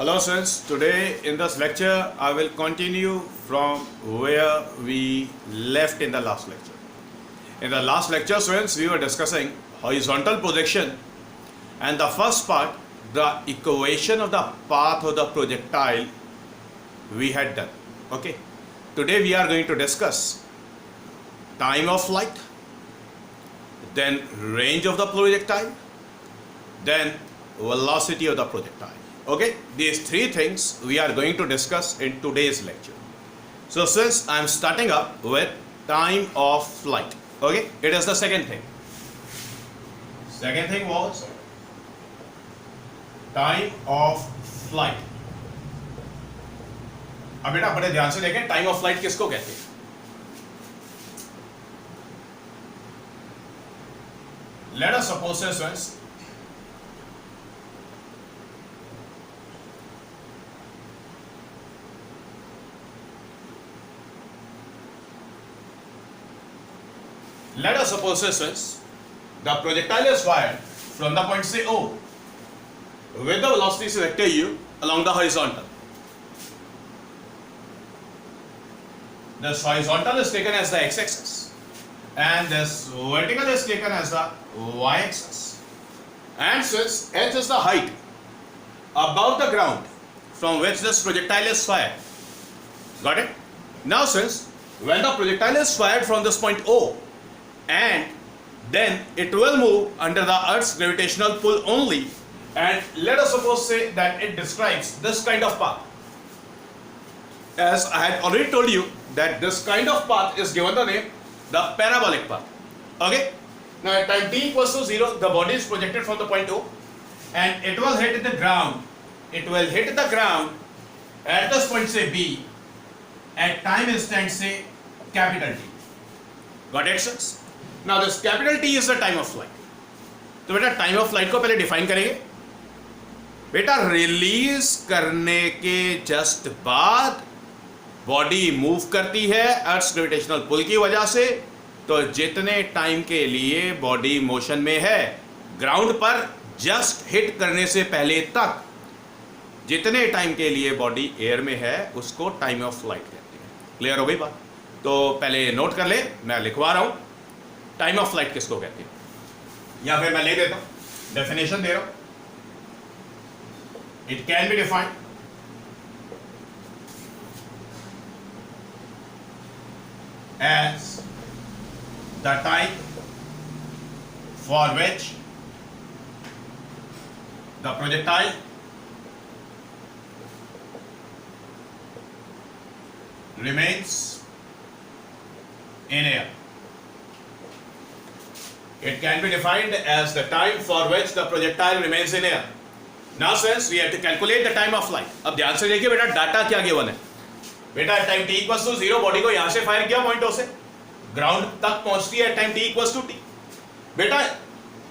Hello students, today in this lecture I will continue from where we left in the last lecture. In the last lecture students we were discussing horizontal projection and the first part, the equation of the path of the projectile we had done. Okay. Today we are going to discuss time of flight, then range of the projectile, then velocity of the projectile. Okay, these three things we are going to discuss in today's lecture. So since I am starting up with time of flight, okay, it is the second thing. Second thing was time of flight. अब बेटा बड़े ध्यान से देखें time of flight किसको कहते हैं. Let us suppose students the projectile is fired from the point say O with the velocity vector u along the horizontal. This horizontal is taken as the x-axis and this vertical is taken as the y-axis. And since h is the height above the ground from which this projectile is fired, got it? Now since when the projectile is fired from this point O, and then it will move under the Earth's gravitational pull only, and let us suppose say that it describes this kind of path. As I had already told you that this kind of path is given the name the parabolic path. Okay. Now at time t equals to 0, the body is projected from the point O and it will hit the ground. It will hit the ground at this point say B at time instant say capital T. Got it sir? Now this capital T is the time of flight. तो बेटा time of flight को पहले define करेंगे. बेटा release करने के just बाद body move करती है अर्थ ग्रेविटेशनल पुल की वजह से. तो जितने टाइम के लिए बॉडी मोशन में है ग्राउंड पर जस्ट हिट करने से पहले तक, जितने टाइम के लिए बॉडी एयर में है उसको टाइम ऑफ फ्लाइट कहते हैं. क्लियर हो गई बात? तो पहले नोट कर ले, मैं लिखवा रहा हूं टाइम ऑफ फ्लाइट किसको कहते हैं, या फिर मैं ले देता हूं डेफिनेशन दे रहा हूं. It can be defined as the time for which the projectile remains in air. It can be defined as the time for which the projectile remains in air. Now since we have to calculate the time of flight. अब ध्यान से देखिए बेटा data क्या given है. बेटा time t equals to 0 body को यहां से फायर किया पॉइंट O से, ग्राउंड तक पहुंचती है time t equals to t. बेटा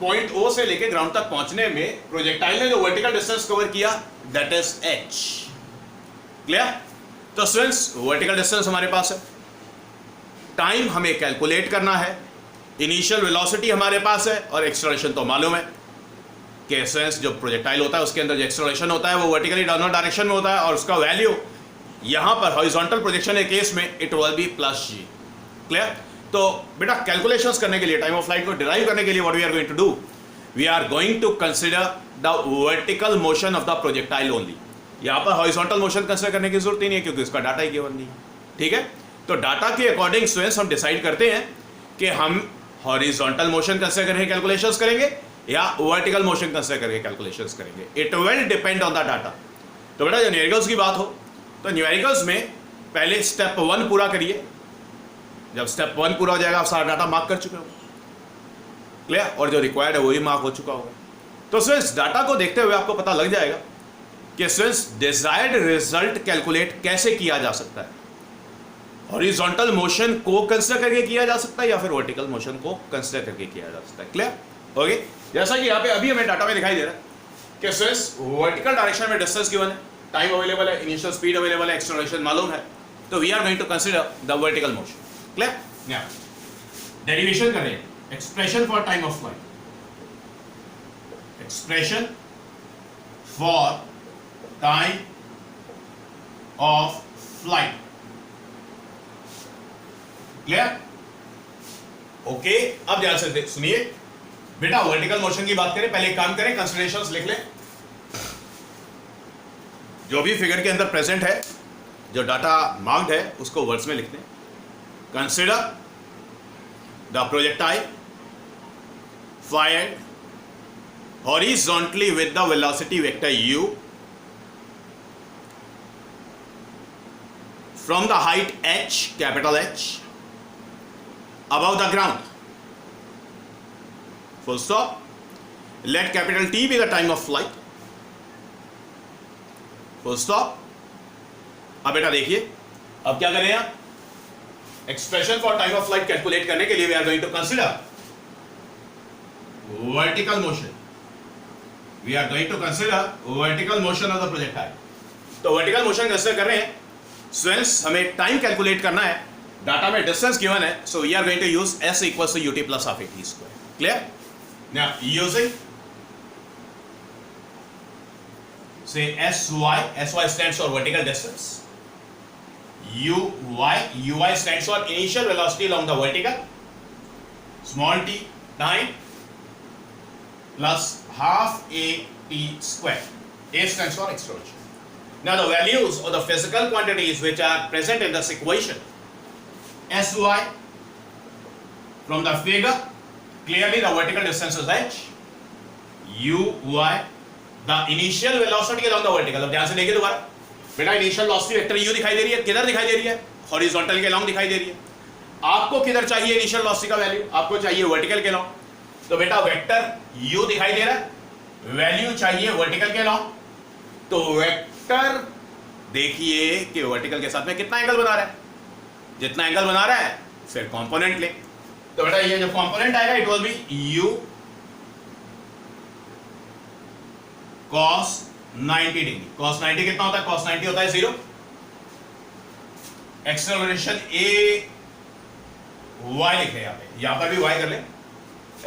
पॉइंट O से लेके ग्राउंड तक पहुंचने में प्रोजेक्टाइल ने जो वर्टिकल डिस्टेंस कवर किया दैट इज h. क्लियर? तो स्टूडेंट्स वर्टिकल डिस्टेंस हमारे पास है, टाइम हमें कैलकुलेट करना है, इनिशियल वेलोसिटी हमारे पास है और एक्सेलरेशन तो मालूम है कि स्टूडेंट्स जो प्रोजेक्टाइल होता है उसके अंदर जो एक्सेलरेशन होता है वो वर्टिकली डाउनवर्ड डायरेक्शन में होता है और उसका वैल्यू यहां पर हॉरिजॉन्टल प्रोजेक्शन के केस में it will be plus g. Clear? तो बेटा कैलकुलेशंस करने के लिए टाइम ऑफ फ्लाइट को डिराइव करने के लिए what we are going to do, we are going to consider the vertical motion of the projectile only. यहां पर हॉरिजॉन्टल मोशन कंसीडर करने की जरूरत ही नहीं है क्योंकि इसका डाटा ही गिवन नहीं है. ठीक है? तो डाटा के अकॉर्डिंग स्टूडेंट्स हम डिसाइड करते हैं कि हम हॉरिजॉन्टल मोशन कंसीडर करके कैलकुलेशंस करेंगे या वर्टिकल मोशन कंसीडर करके कैलकुलेशंस करेंगे. It will depend on the data. तो बेटा जो न्यूमेरिकल्स की बात हो तो न्यूमेरिकल्स में पहले स्टेप 1 पूरा करिए. जब स्टेप 1 पूरा हो जाएगा आप सारा डाटा मार्क कर चुके हो. क्लियर? और जो रिक्वायर्ड है वही मार्क हो चुका होगा. तो स्टूडेंट्स डाटा को देखते हुए आपको पता लग जाएगा कि स्टूडेंट्स डिजायर्ड रिजल्ट कैलकुलेट कैसे किया जा सकता है. हॉरिजॉन्टल मोशन को कंसीडर करके किया जा सकता है या फिर वर्टिकल मोशन को कंसीडर करके किया जा सकता है. क्लियर? ओके. जैसा कि यहाँ पे अभी हमें डाटा में दिखाई दे रहा है कि स्टूडेंट्स वर्टिकल डायरेक्शन में डिस्टेंस गिवन है, टाइम अवेलेबल है, इनिशियल स्पीड अवेलेबल है, एक्सेलरेशन मालूम है. तो we are going to consider the vertical motion. Clear? या डेरिवेशन करें expression for time of flight. Expression for time of flight. Clear? Okay, अब ध्यान से सुनिए बेटा, वर्टिकल मोशन की बात करें, पहले एक काम करें, कंसीडरेशंस लिख लें। जो भी फिगर के अंदर प्रेजेंट है, जो डाटा मार्क्ड है, उसको वर्ड्स में लिख दें। Consider the projectile fired horizontally with the velocity vector u from the height h, capital H, above the ground, full stop. Let capital T be the time of flight, full stop. अब बेटा देखिए, अब क्या करें आप? Expression for time of flight calculate करने के लिए we are going to consider vertical motion. We are going to consider vertical motion of the projectile. तो vertical motion कंसिडर कर रहे हैं। Since हमें टाइम कैलकुलेट करना है, डाटा में डिस्टेंस गिवन है, so we are going to use s equals to ut plus half at square. Clear? Now using say sy stands for vertical distance, uy stands for initial velocity along the vertical, small t time plus half a t square. A stands for acceleration. Now the values of the physical quantities which are present in this equation, sy from the figure, clearly the vertical distance is h, uy the initial velocity along the vertical. अब ध्यान से देखिए दोबारा बेटा, initial velocity vector u दिखाई दे रही है, किधर दिखाई दे रही है? हॉरिजॉन्टल के अलॉन्ग दिखाई दे रही है। आपको किधर चाहिए इनिशियल वेलोसिटी का वैल्यू? आपको चाहिए वर्टिकल के अलॉन्ग। तो बेटा वेक्टर u दिखाई दे रहा है, वैल्यू चाहिए वर्टिकल के अलॉन्ग। तो वेक्टर देखिए कि वर्टिकल के साथ में कितना एंगल बना रहा है, जितना एंगल बना रहा है फिर कंपोनेंट ले। तो बेटा ये जो कंपोनेंट आएगा it will B u cos 90 degree. cos 90 कितना होता है? cos 90 होता है 0। एक्सेलरेशन a y लिखे यहां पर भी y कर ले।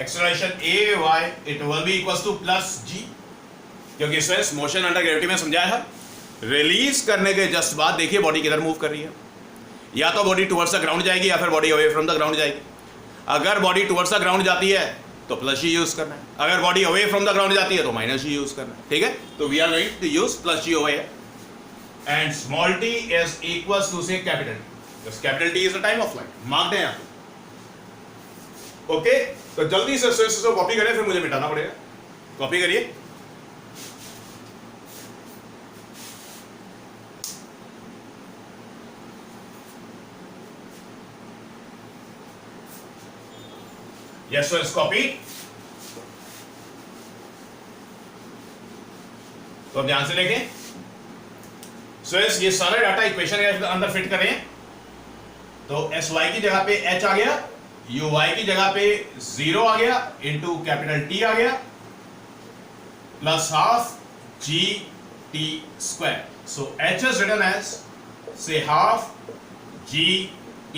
Acceleration a y it will B equals two plus g, क्योंकि स्ट्रेस मोशन अंडर ग्रेविटी में समझाया था। रिलीज करने के जस्ट बाद देखिए बॉडी किधर मूव कर रही है, या तो बॉडी टुवर्ड्स द ग्राउंड जाएगी या फिर body away from the ground जाएगी। अगर बॉडी टुवर्ड्स द ग्राउंड जाती है तो प्लस जी यूज करना है, अगर body away from the ground जाती है तो माइनस जी यूज करना है। ठीक है, तो we are going to use plus g over here, and small t is equals to से capital T. Capital t is the time of flight, marked है यहां पे। ओके, तो जल्दी से इसको कॉपी करें, फिर मुझे मिटाना पड़ेगा। कॉपी करिए। Yes, so it's copied. तो अब ध्यान से देखें। सो ये सारा डाटा इक्वेशन के अंदर फिट करें। तो sy की जगह पे h आ गया, uy की जगह पे 0 आ गया, इनटू कैपिटल T आ गया, plus half g t square. So h is written as say half g t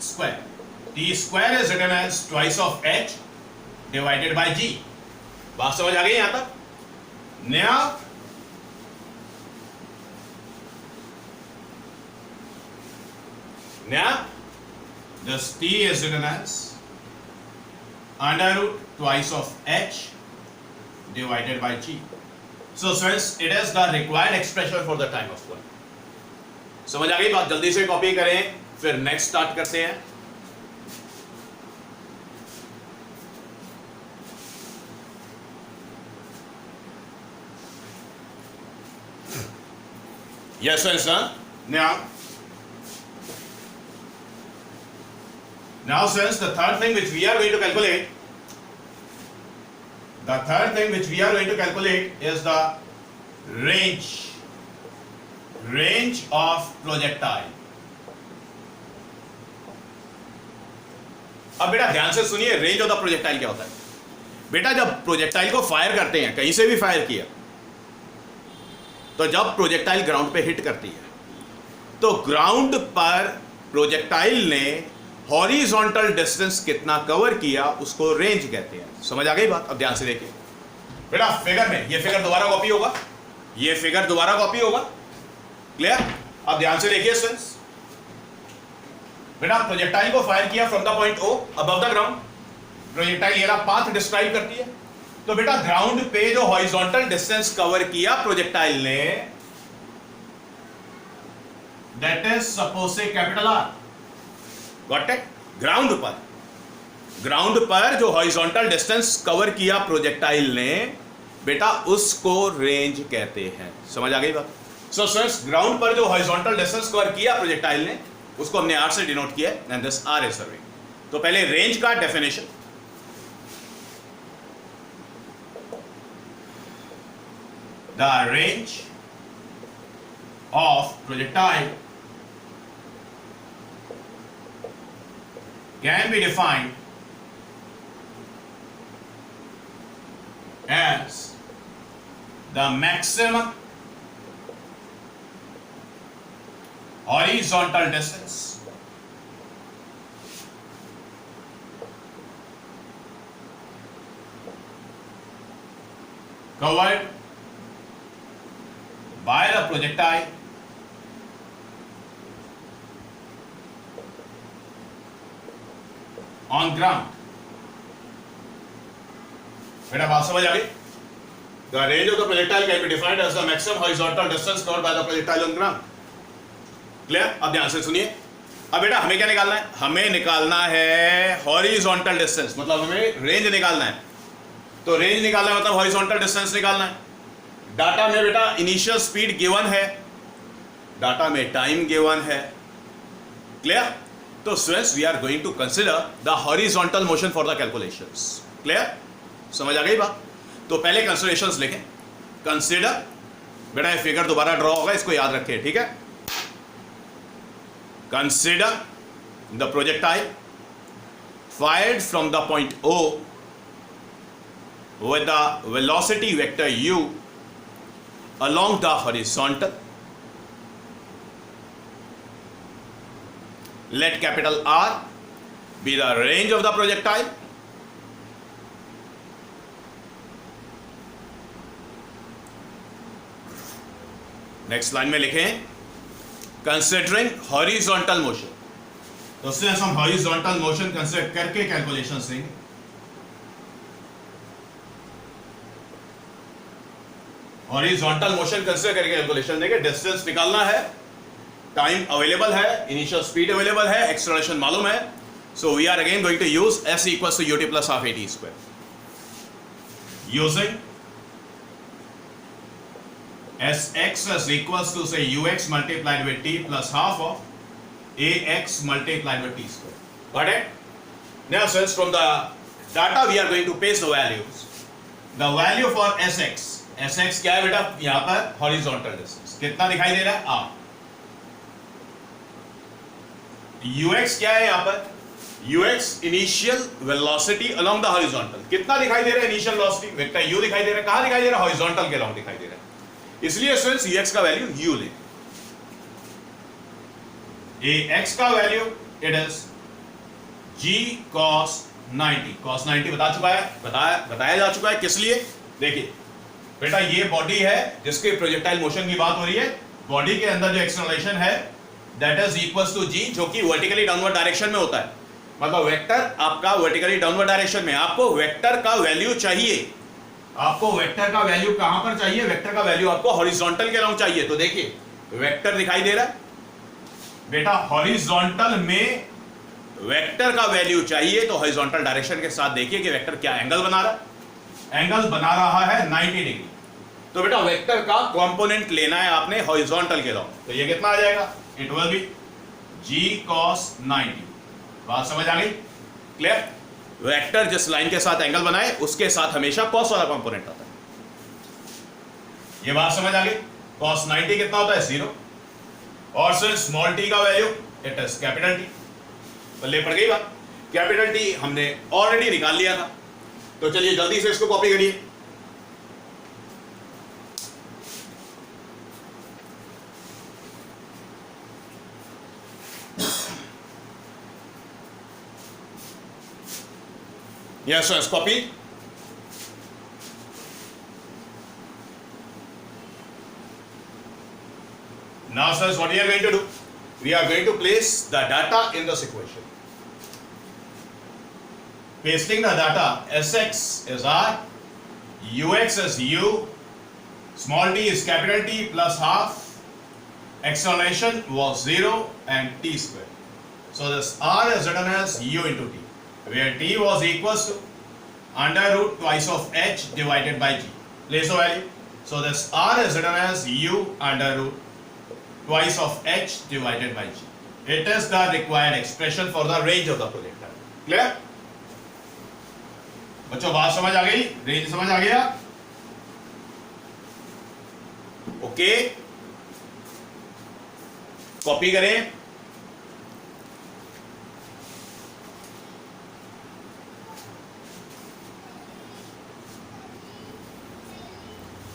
square. t square is written as twice of h divided by g. बात समझ आ गई यहां तक? Now this t is written as under root twice of h divided by g. So since it is the required expression for the time of flight. समझ आ गई बात? जल्दी से कॉपी करें, फिर नेक्स्ट स्टार्ट करते हैं। Yes, sir. Now since the third thing which we are going to calculate, is the range of projectile. अब बेटा ध्यान से सुनिए, रेंज ऑफ द प्रोजेक्टाइल क्या होता है। बेटा जब प्रोजेक्टाइल को फायर करते हैं, कहीं से भी फायर किया, तो जब प्रोजेक्टाइल ग्राउंड पे हिट करती है तो ग्राउंड पर प्रोजेक्टाइल ने हॉरिजॉन्टल डिस्टेंस कितना कवर किया उसको रेंज कहते हैं। समझ आ गई बात? अब ध्यान से देखिए बेटा, फिगर में ये फिगर दोबारा कॉपी होगा, ये फिगर दोबारा कॉपी होगा। क्लियर? अब ध्यान से देखिए स्टूडेंट्स, बेटा प्रोजेक्टाइल को फायर किया from the point O above the ground. Projectile ये पाथ डिस्क्राइब करती है। तो बेटा ग्राउंड पे जो हॉरिजॉन्टल डिस्टेंस कवर किया प्रोजेक्टाइल ने, that is suppose say capital R. Got it? Ground पर जो हॉरिजॉन्टल डिस्टेंस कवर किया प्रोजेक्टाइल ने, बेटा उसको रेंज कहते हैं। समझ आ गई बात? सो स्टूडेंट्स, ग्राउंड पर जो हॉरिजॉन्टल डिस्टेंस कवर किया प्रोजेक्टाइल ने, उसको हमने आर से डिनोट किया and this R is the range. तो पहले रेंज का definition, the range of projectile can be defined as the maximum horizontal distance covered by the projectile on ground। बेटा बात समझ आ गई? The range of the projectile can be defined as the maximum horizontal distance covered by the projectile on ground। Clear? अब ध्यान से सुनिए। अब बेटा हमें क्या निकालना है? हमें निकालना है हॉरिजॉन्टल डिस्टेंस, मतलब हमें रेंज निकालना है। तो रेंज निकालना है मतलब हॉरिजॉन्टल डिस्टेंस निकालना है। डाटा में बेटा इनिशियल स्पीड गिवन है, डाटा में टाइम गिवन है। क्लियर? तो students, we are going to consider the horizontal motion for the calculations. Clear? समझ आ गई बात? तो पहले कंसिडरेशंस लिखें। कंसिडर, बेटा ये फिगर दोबारा ड्रॉ होगा, इसको याद रखिए, ठीक है? Consider the projectile fired from the point O with the velocity vector u along the horizontal. Let capital R be the range of the projectile next line में लिखें कंसिडरिंग हॉरिजॉन्टल मोशन। तो उससे हम हॉरिजॉन्टल मोशन कंसिडर करके calculation देंगे। Horizontal motion consider करके calculation देंगे। Distance निकालना है, टाइम अवेलेबल है, इनिशियल स्पीड अवेलेबल है, एक्सेलरेशन मालूम है। So we are again going to use s equals to ut plus half at square. Using sx is equals to say ux multiplied with t plus half of ax multiplied with t square. Got it? Now since from the data we are going to paste the values. The value for sx, sx क्या है बेटा? यहाँ पर horizontal distance कितना दिखाई दे रहा है? r। ux क्या है यहाँ पर? ux initial velocity along the horizontal कितना दिखाई दे रहा है? initial velocity वेक्टर u दिखाई दे रहा है। कहाँ दिखाई दे रहा है? horizontal के along दिखाई दे रहा है। इसलिए स्टूडेंट्स x का वैल्यू u ले, ax का value it is g cos 90। cos 90 बता चुका है, बताया जा चुका है। किस लिए? देखिए बेटा ये बॉडी है जिसके प्रोजेक्टाइल मोशन की बात हो रही है। बॉडी के अंदर जो एक्सेलरेशन है that is equals to g, जो कि वर्टिकली डाउनवर्ड डायरेक्शन में होता है। मतलब वेक्टर आपका वर्टिकली डाउनवर्ड डायरेक्शन में, आपको वेक्टर का वैल्यू चाहिए। आपको वेक्टर का वैल्यू कहां पर चाहिए? वेक्टर का वैल्यू आपको हॉरिजॉन्टल के अलाउंग चाहिए। तो देखिए वेक्टर दिखाई दे रहा है बेटा, हॉरिजॉन्टल में वेक्टर का वैल्यू चाहिए। तो हॉरिजॉन्टल डायरेक्शन के साथ देखिए कि वेक्टर क्या एंगल बना रहा है। एंगल बना रहा है 90 डिग्री। तो बेटा वेक्टर का कंपोनेंट लेना है आपने हॉरिजॉन्टल के अलाउंग। तो ये कितना आ जाएगा? It will B g cos 90। बात समझ आ गई? क्लियर? वेक्टर जिस लाइन के साथ एंगल बनाए उसके साथ हमेशा cos वाला कंपोनेंट आता है। ये बात समझ आ गई? cos 90 कितना होता है? 0। और सिर्फ स्मॉल t का value it is capital T। बल्ले पड़ गई बात। कैपिटल T हमने ऑलरेडी निकाल लिया था। तो चलिए जल्दी से इसको कॉपी करिए। Yes, yes, copy. Now sirs, what we are going to do? We are going to place the data in this equation. Pasting the data, Sx is r, ux is u, small t is capital T plus half, acceleration was 0 and t square. So this r is written as u into t, where t was equals to under root twice of h divided by g. Place the value. So this r is written as u under root twice of h divided by g. It is the required expression for the range of the projectile. Clear? बच्चों बात समझ आ गई? Range समझ आ गया? Okay, copy करें.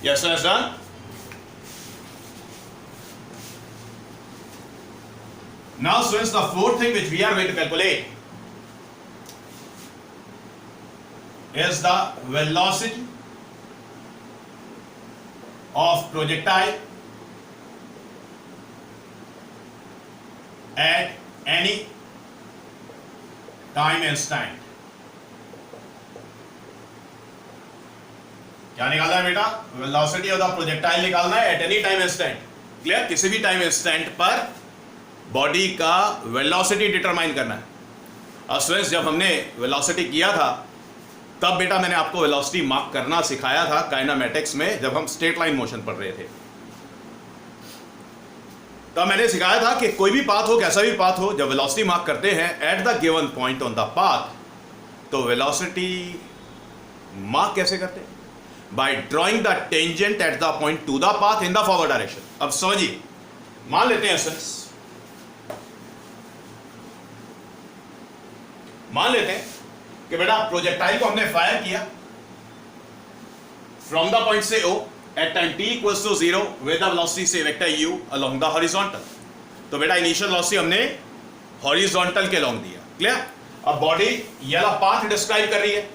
Yes, sir, done. Now, students, the fourth thing which we are going to calculate is the velocity of projectile at any time instant. क्या निकालना है बेटा? वेलोसिटी ऑफ द प्रोजेक्टाइल निकालना है at any time instant. Clear? किसी भी time instant पर body का वेलोसिटी डिटरमाइन करना है. और स्टूडेंट्स, जब हमने वेलोसिटी किया था तब बेटा मैंने आपको वेलोसिटी मार्क करना सिखाया था काइनेमैटिक्स में, जब हम स्ट्रेट लाइन मोशन पढ़ रहे थे. तब मैंने सिखाया था कि कोई भी पाथ हो, कैसा भी पाथ हो, जब वेलोसिटी मार्क करते हैं at the given point on the path, तो वेलोसिटी मार्क कैसे करते हैं? Bye drawing the tangent at the point two the path in the forward direction. अब समझिए, मान लेते हैं सर, मान लेते हैं कि बेटा प्रोजेक्टाइल को हमने फायर किया फ्रॉम द पॉइंट से O at time t equals to 0 with the velocity से vector u along the horizontal. तो बेटा इनिशियल वेलोसिटी हमने हॉरिजॉन्टल के अलोंग दिया. क्लियर? अब बॉडी ये वाला पाथ डिस्क्राइब कर रही है.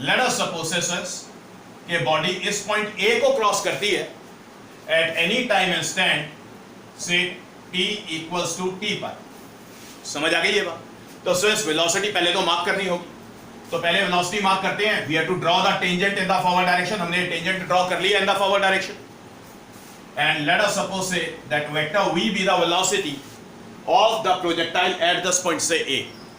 लेट अस सपोज कि बॉडी इस पॉइंट A को क्रॉस करती है एट एनी टाइम इंस्टेंट से t इक्वल्स टू t पर. समझ आ गई ये बात? तो स्विच वेलोसिटी पहले तो मार्क करनी होगी. तो पहले वेलोसिटी मार्क करते हैं. We have to draw the tangent in the forward direction. हमने टेंजेंट ड्रॉ कर लिया in the forward direction. And let us suppose say that vector v be the velocity of the projectile at this point say A.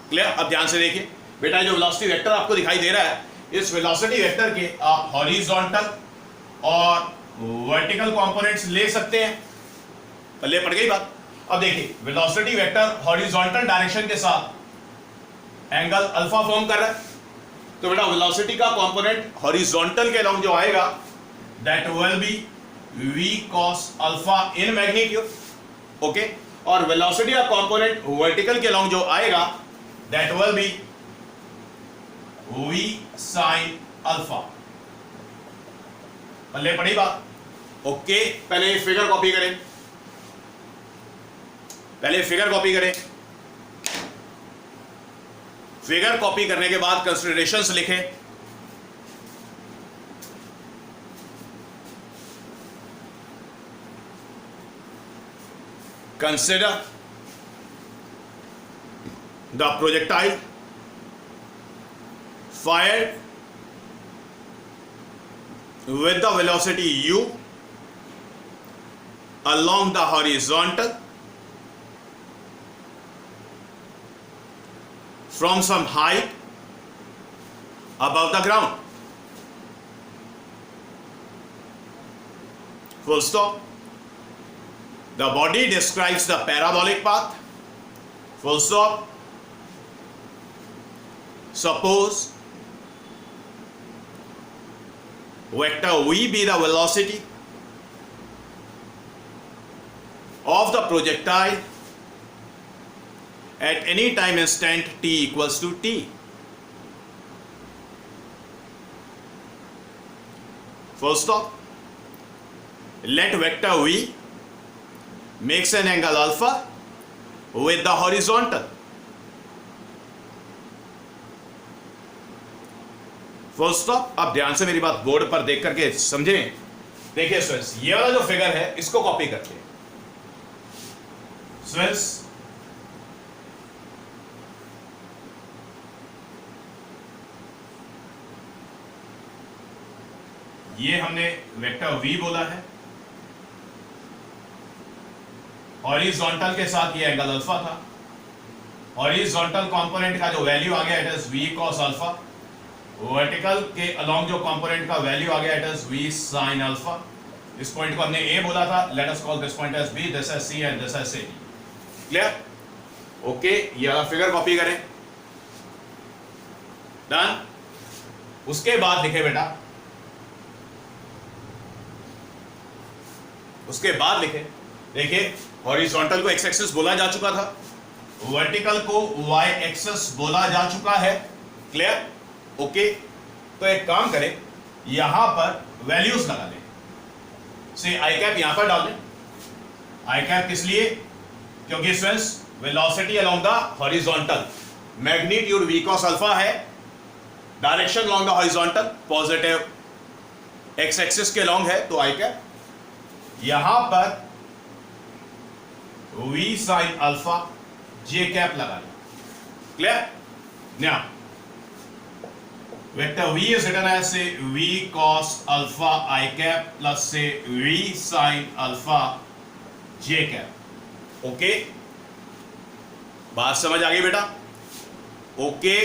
Clear? अब ध्यान से देखिए बेटा, जो velocity vector आपको दिखाई दे रहा है, इस वेलोसिटी वेक्टर के आप हॉरिजॉन्टल और वर्टिकल कंपोनेंट्स ले सकते हैं. पल्ले पड़ गई बात. अब देखिए, वेलोसिटी वेक्टर हॉरिजॉन्टल डायरेक्शन के साथ एंगल अल्फा फॉर्म कर रहा है. तो बेटा वेलोसिटी का कंपोनेंट हॉरिजॉन्टल के अलोंग जो आएगा that will be v cos alpha in magnitude. Okay, और वेलोसिटी का कंपोनेंट वर्टिकल के अलोंग जो आएगा that will be v sin alpha. पल्ले पड़ी बात? ओके, पहले फिगर कॉपी करें. पहले फिगर कॉपी करें. फिगर कॉपी करने के बाद कंसीडरेशंस लिखें. Consider the projectile fired with the velocity u along the horizontal from some height above the ground. Full stop. The body describes the parabolic path. Full stop. Suppose vector v be the velocity of the projectile at any time instant t equals to t. Full stop. Let vector v makes an angle alpha with the horizontal. Full stop. अब ध्यान से मेरी बात board पर देख करके समझें. देखिए स्टूडेंट्स, ये वाला जो फिगर है इसको कॉपी करते हैं. स्टूडेंट्स ये हमने वेक्टर v बोला है, हॉरिजॉन्टल के साथ ये एंगल अल्फा था। हॉरिजॉन्टल कंपोनेंट का जो वैल्यू आ गया it is v cos alpha, vertical के अलोंग जो कंपोनेंट का वैल्यू आ गया it is v sin alpha. इस पॉइंट को हमने a बोला था, let us call this point as b, this as c and this as a। Clear? Okay, ये वाला फिगर कॉपी करें। डन। उसके बाद लिखे बेटा, उसके बाद लिखे, देखिए हॉरिजॉन्टल को x एक्सिस बोला जा चुका था, वर्टिकल को y एक्सिस बोला जा चुका है। क्लियर? ओके, तो एक काम करें, यहां पर वैल्यूज लगा दें। से आई कैप यहां पर डाल दें। आई कैप किस लिए? क्योंकि students velocity along the horizontal, magnitude v cos alpha है, direction along the horizontal positive x axis के अलोंग है, तो आई कैप यहां पर v sin alpha j cap लगा लें। Clear? Now vector v is written as say v cos alpha I cap plus say v sin alpha j cap। Okay, बात समझ आ गई बेटा? ओके,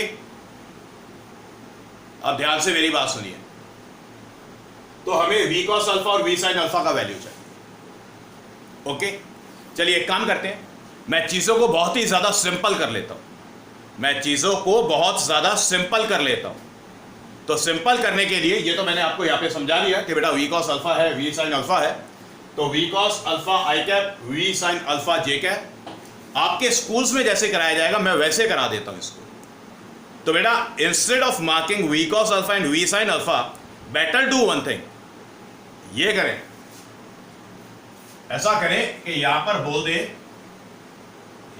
अब ध्यान से मेरी बात सुनिए। तो हमें v cos अल्फा और v sin अल्फा का वैल्यू चाहिए। ओके, चलिए एक काम करते हैं, मैं चीजों को बहुत ही ज्यादा सिंपल कर लेता हूं। मैं चीजों को बहुत ज्यादा सिंपल कर लेता हूं। तो सिंपल करने के लिए ये तो मैंने आपको यहाँ पे समझा दिया कि बेटा v cos अल्फा है, v sin अल्फा है, तो v cos alpha I cap, v sin alpha j cap आपके स्कूल्स में जैसे कराया जाएगा मैं वैसे करा देता हूँ इसको। तो बेटा instead of marking v cos alpha and v sin alpha, better do one thing, ये करें, ऐसा करें कि यहां पर बोल दें,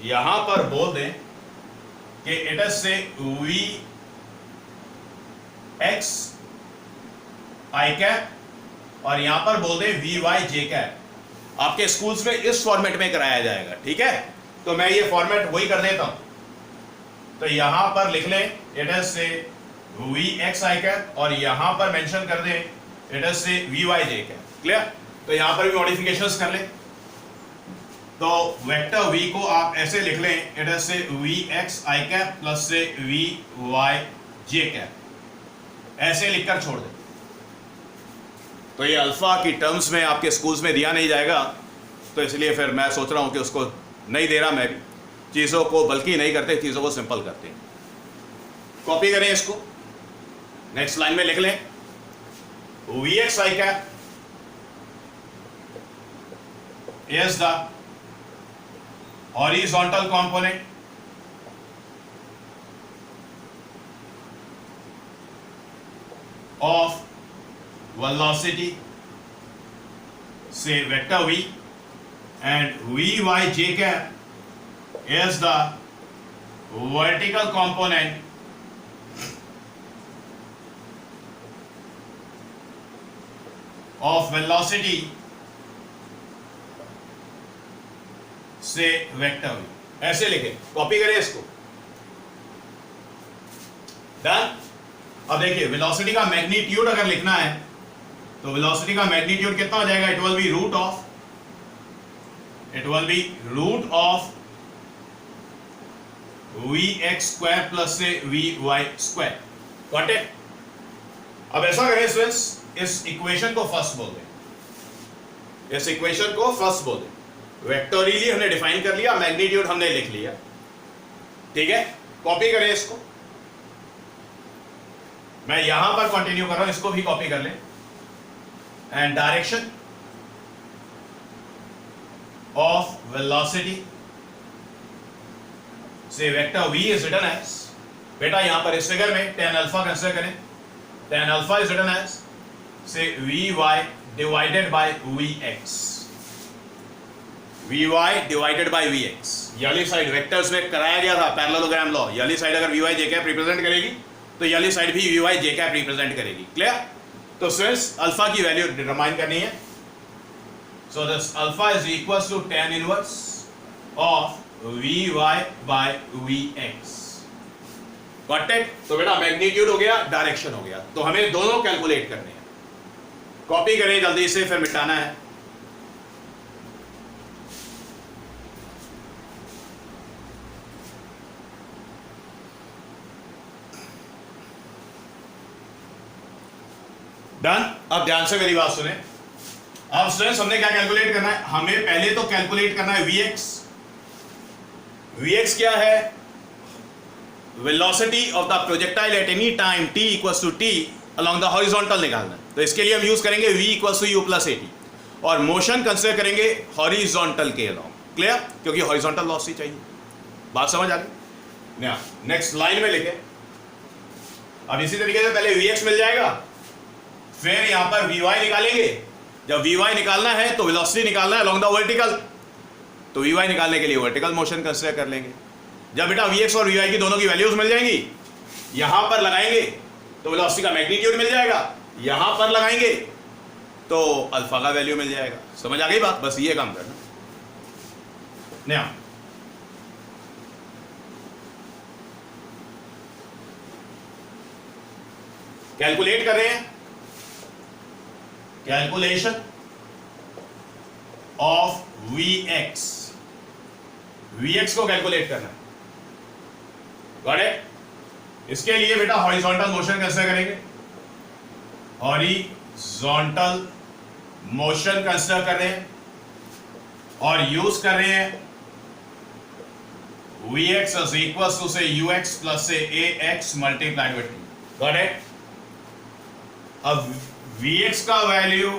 यहां पर बोल दें कि इट इज से v x I कैप और यहां पर बोल दें वी वाई जे कैप। आपके स्कूल्स में इस फॉर्मेट में कराया जाएगा। ठीक है, तो मैं ये फॉर्मेट वही कर देता हूं। तो यहां पर लिख लें it is say v x i cap और यहां पर मेंशन कर दें it is say v y j cap. Clear? तो यहां पर भी मॉडिफिकेशंस कर लें। तो वेक्टर v को आप ऐसे लिख लें it is say v x i cap plus से वी वाई जे कैप, ऐसे लिखकर छोड़ दें। तो ये अल्फा की टर्म्स में आपके स्कूल्स में दिया नहीं जाएगा, तो इसलिए फिर मैं सोच रहा हूं कि उसको नहीं दे रहा मैं भी। चीज़ों को बल्कि नहीं करते, चीज़ों को सिंपल करते हैं। कॉपी करें इसको, नेक्स्ट लाइन में लिख लें v x i cap is the horizontal component of velocity say vector v, and vy j cap is the vertical component of velocity say vector v। ऐसे लिखे, कॉपी करें इसको। डन। अब देखिए वेलोसिटी का मैग्नीट्यूड अगर लिखना है तो वेलोसिटी का मैग्नीट्यूड कितना हो जाएगा? It will be root of v x square plus से v y square. Got it? अब ऐसा करें स्टूडेंट्स, इस इक्वेशन को फर्स्ट बोल दें, इस इक्वेशन को फर्स्ट बोल दें। वेक्टोरियली हमने डिफाइन कर लिया, मैग्नीट्यूड हमने लिख लिया। ठीक है, कॉपी करें इसको। मैं यहां पर कंटिन्यू कर रहा हूं, इसको भी कॉपी कर लें। एंड डायरेक्शन ऑफ वेलोसिटी से vector v is written as, बेटा यहां पर इस फिगर में tan अल्फा कंसीडर करें। tan अल्फा is written as say vy divided by vx, vy divided by vx। ये वाली साइड वेक्टर्स में कराया गया था पैरेललोग्राम लॉ। ये वाली साइड अगर vy j कैप रिप्रेजेंट करेगी तो ये वाली साइड भी vy j कैप रिप्रेजेंट करेगी। क्लियर? तो स्टूडेंट्स अल्फा की वैल्यू डिटरमाइन करनी है। So this alpha is equals to tan inverse of v y by v x. Got it? तो बेटा मैग्नीट्यूड हो गया, डायरेक्शन हो गया, तो हमें दोनों कैलकुलेट करने हैं। कॉपी करें जल्दी से, फिर मिटाना है। डन। अब ध्यान से मेरी बात सुने। अब स्टूडेंट्स हमने क्या कैलकुलेट करना है? हमें पहले तो कैलकुलेट करना है Vx। Vx क्या है? Velocity of the projectile at any time t equals to t along the horizontal निकालना है। तो इसके लिए हम यूज करेंगे v equals to u plus at और मोशन कंसिडर करेंगे हॉरिजॉन्टल के अलोंग। क्लियर? क्योंकि हॉरिजॉन्टल वेलोसिटी चाहिए। बात समझ आ गई? नेक्स्ट लाइन में लिखे। अब इसी तरीके से पहले Vx मिल जाएगा, फिर यहां पर Vy निकालेंगे। जब Vy निकालना है तो वेलोसिटी निकालना है अलोंग द वर्टिकल, तो Vy निकालने के लिए वर्टिकल मोशन कंसिडर कर लेंगे। जब बेटा Vx और Vy की दोनों की वैल्यूज मिल जाएंगी, यहां पर लगाएंगे तो वेलोसिटी का मैग्नीट्यूड मिल जाएगा, यहां पर लगाएंगे तो अल्फा का वैल्यू मिल जाएगा। समझ आ गई बात? बस ये काम करना। नया कैलकुलेट कर रहे हैं, कैलकुलेशन ऑफ Vx। Vx को कैलकुलेट करना है। Got it? इसके लिए बेटा हॉरिजॉन्टल मोशन कैसे करेंगे? हॉरिजॉन्टल मोशन कंसिडर कर रहे हैं और यूज कर रहे हैं Vx इज इक्वल टू से ux प्लस से ax multiplied by t। Got it? अब Vx का वैल्यू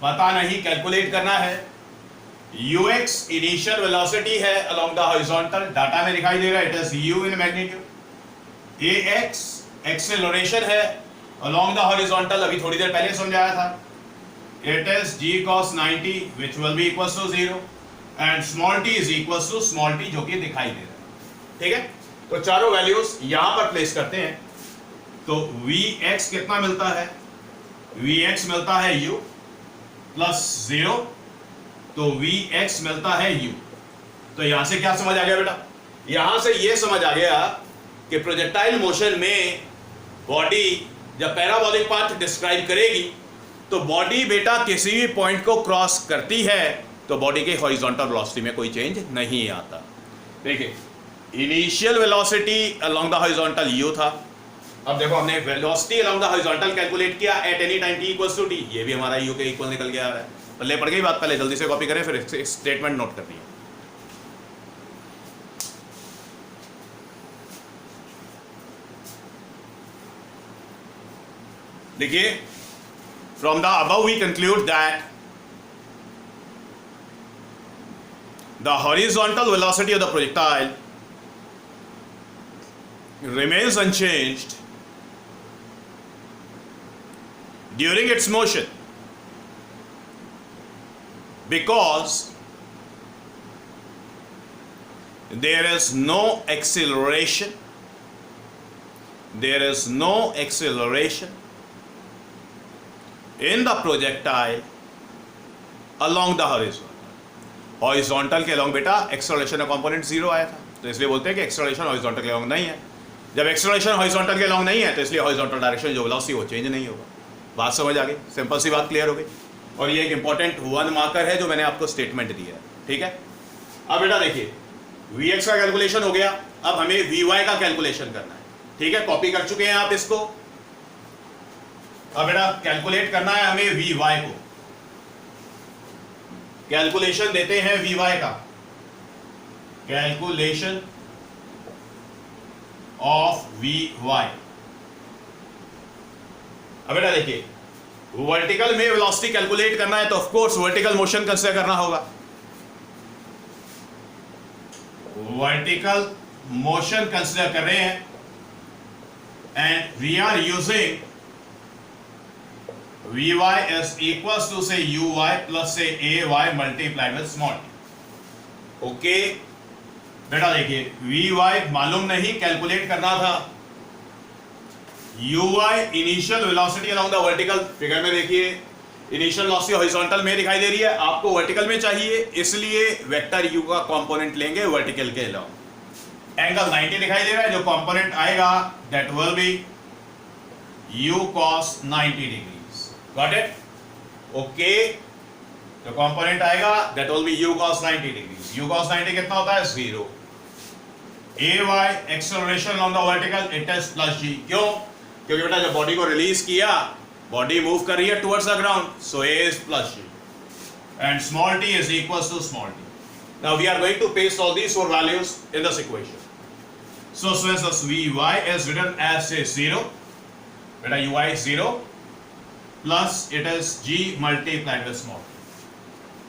पता नहीं, कैलकुलेट करना है। ux इनिशियल वेलोसिटी है अलोंग द हॉरिजॉन्टल, डाटा में दिखाई देगा, it is u in magnitude. ax acceleration है अलोंग द हॉरिजॉन्टल, अभी थोड़ी देर पहले समझाया था, it is g cos 90 which will be equals to 0 and small t is equals to small t, जो कि दिखाई दे रहा है। ठीक है? तो चारों वैल्यूज यहां पर प्लेस करते हैं। तो Vx कितना मिलता है? Vx मिलता है u प्लस 0, तो Vx मिलता है u। तो यहां से क्या समझ आ गया बेटा? यहां से ये समझ आ गया कि प्रोजेक्टाइल मोशन में बॉडी जब पैराबोलिक पाथ डिस्क्राइब करेगी तो बॉडी बेटा किसी भी पॉइंट को क्रॉस करती है तो बॉडी के हॉरिजॉन्टल वेलोसिटी में कोई चेंज नहीं आता। देखिए, initial velocity along the horizontal u था। अब देखो हमने velocity along the horizontal calculate किया at any time t equals to t, ये भी हमारा u के इक्वल निकल के आ रहा है। पहले पढ़ गई बात, पहले जल्दी से कॉपी करें, फिर स्टेटमेंट नोट करनी है। देखिए, from the above we conclude that the horizontal velocity of the projectile remains unchanged during its motion because there is no acceleration, there is no acceleration in the projectile along the horizontal। Horizontal के along बेटा acceleration का component 0 आया था, तो इसलिए बोलते हैं कि एक्सेलरेशन हॉरिजॉन्टल के अलोंग नहीं है। जब एक्सेलरेशन हॉरिजॉन्टल के अलोंग नहीं है तो इसलिए हॉरिजॉन्टल डायरेक्शन जो वेलोसिटी वो चेंज नहीं होगा। बात समझ आ गई? सिंपल सी बात क्लियर हो गई। और ये एक इंपॉर्टेंट 1 मार्कर है जो मैंने आपको स्टेटमेंट दिया है। ठीक है? अब बेटा देखिए, Vx का कैलकुलेशन हो गया, अब हमें Vy का कैलकुलेशन करना है। ठीक है? कॉपी कर चुके हैं आप इसको। अब बेटा कैलकुलेट करना है हमें Vy को। कैलकुलेशन देते हैं Vy का, कैलकुलेशन ऑफ Vy। अब बेटा देखिए, वर्टिकल में वेलोसिटी कैलकुलेट करना है तो of course vertical motion consider करना होगा। वर्टिकल मोशन कंसीडर कर रहे हैं and we are using Vy is equals to say Uy plus say Ay multiplied with small t। Okay बेटा देखिए, Vy मालूम नहीं, कैलकुलेट करना था। Uy initial velocity along the vertical, figure में देखिए इनिशियल वेलोसिटी हॉरिजॉन्टल में दिखाई दे रही है, आपको वर्टिकल में चाहिए, इसलिए वेक्टर u का कंपोनेंट लेंगे वर्टिकल के अलॉन्ग। एंगल 90 दिखाई दे रहा है, जो कंपोनेंट आएगा that will B u cos 90 degrees. Got it? Okay, जो कंपोनेंट आएगा that will B u cos 90 degrees. u cos 90 कितना होता है? 0। ay acceleration on the vertical it is plus g। क्यों? क्योंकि बेटा जब बॉडी को रिलीज किया, बॉडी मूव कर रही है towards the ground, so a is plus g and small t is equals to small t. Now we are going to paste all these four values in this equation. So since vy is written as say 0, beta ui is 0 plus it is g multiplied with small t.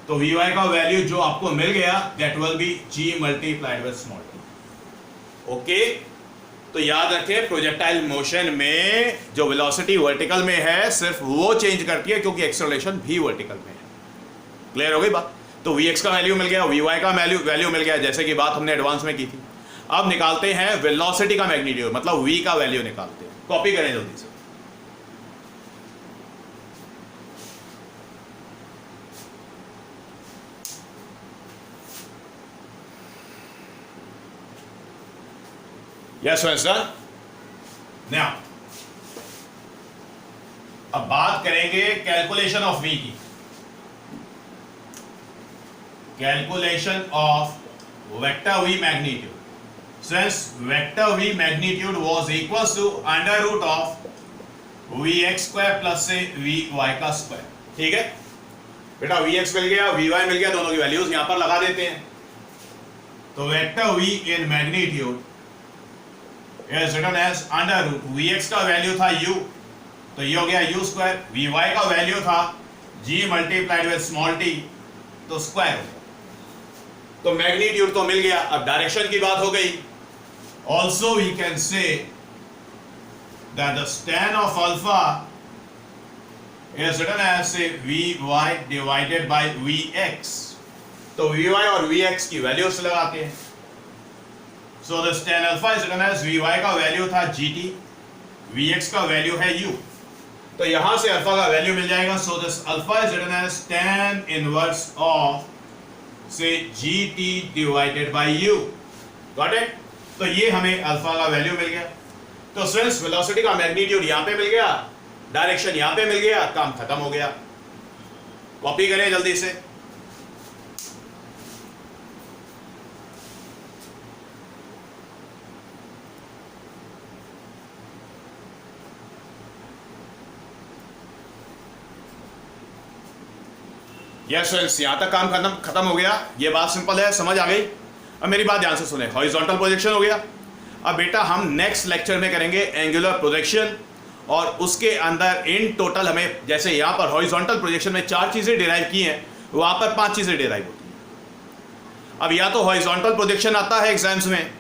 तो vy का value जो आपको मिल गया that will be g multiplied with small t. Okay? तो याद रखें, projectile motion में जो वेलोसिटी वर्टिकल में है सिर्फ वो चेंज करती है क्योंकि एक्सेलरेशन भी वर्टिकल में है। क्लियर हो गई बात? तो Vx का वैल्यू मिल गया, Vy का वैल्यू मिल गया, जैसे कि बात हमने एडवांस में की थी। अब निकालते हैं वेलोसिटी का मैग्नीट्यूड, मतलब V का वैल्यू निकालते हैं। कॉपी करें जल्दी से। Yes, so it's done. Now, अब बात करेंगे कैलकुलेशन ऑफ V की। Calculation of vector V magnitude. Since vector V magnitude was equals to under root of Vx square plus से Vy का स्क्वायर। ठीक है बेटा, Vx मिल गया, Vy मिल गया, दोनों की वैल्यूज यहां पर लगा देते हैं। तो vector V in magnitude is written as under root Vx का वैल्यू था u, तो ये हो गया u स्क्वायर। Vy का वैल्यू था g multiplied with small t, तो स्क्वायर। तो मैग्नीट्यूड तो मिल गया, अब डायरेक्शन की बात हो गई। Also we can say that the tan of alpha is written as Vy divided by Vx। तो Vy और Vx की वैल्यूज लगाते हैं। So this tan alpha is written as Vy का वैल्यू था gt, Vx का वैल्यू है u, तो यहां से अल्फा का वैल्यू मिल जाएगा। So this alpha is written as tan inverse of say gt divided by u। Got it? तो ये हमें अल्फा का वैल्यू मिल गया। तो सिंस वेलोसिटी का मैग्नीट्यूड यहां पे मिल गया, डायरेक्शन यहां पे मिल गया, काम खत्म हो गया। कॉपी करें जल्दी से। यस फ्रेंड्स, यहां तक काम खत्म हो गया। ये बात सिंपल है, समझ आ गई। अब मेरी बात ध्यान से सुने। हॉरिजॉन्टल प्रोजेक्शन हो गया। अब बेटा हम नेक्स्ट लेक्चर में करेंगे एंगुलर प्रोजेक्शन, और उसके अंदर इन टोटल हमें, जैसे यहाँ पर हॉरिजॉन्टल प्रोजेक्शन में 4 चीज़ें डिराइव की हैं, वहाँ पर 5 चीज़ें डिराइव होती हैं। अब या तो हॉरिजॉन्टल प्रोजेक्शन आता है एग्जाम्स में,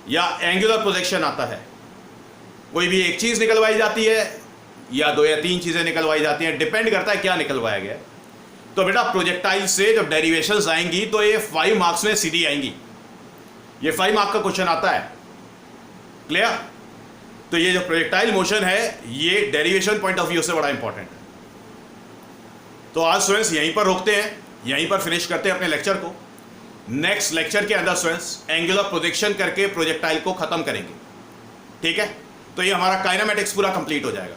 या एंगुलर प्रोजेक्शन आता है। कोई भी एक चीज़ निकलवाई जाती है, या 2 या 3 चीज़ें निकलवाई जाती हैं, डिपेंड करता है क्या निकलवाया गया है। तो बेटा प्रोजेक्टाइल से जब डेरिवेशंस आएंगी तो ये 5 मार्क्स में सीधी आएंगी। ये 5 मार्क का क्वेश्चन आता है। क्लियर? तो ये जो प्रोजेक्टाइल मोशन है ये डेरिवेशन पॉइंट ऑफ व्यू से बड़ा इंपॉर्टेंट है। तो आज स्टूडेंट्स यहीं पर रोकते हैं, यहीं पर फिनिश करते हैं अपने लेक्चर को। नेक्स्ट लेक्चर के अंदर स्टूडेंट्स एंगुलर प्रोजेक्शन करके प्रोजेक्टाइल को खत्म करेंगे। ठीक है? तो ये हमारा काइनेमेटिक्स पूरा कंप्लीट हो जाएगा।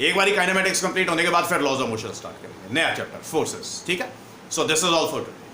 एक बारी काइनेमेटिक्स कंप्लीट होने के बाद फिर लॉज ऑफ मोशन स्टार्ट करेंगे, नया चैप्टर फोर्सेस। ठीक है? So this is all for today.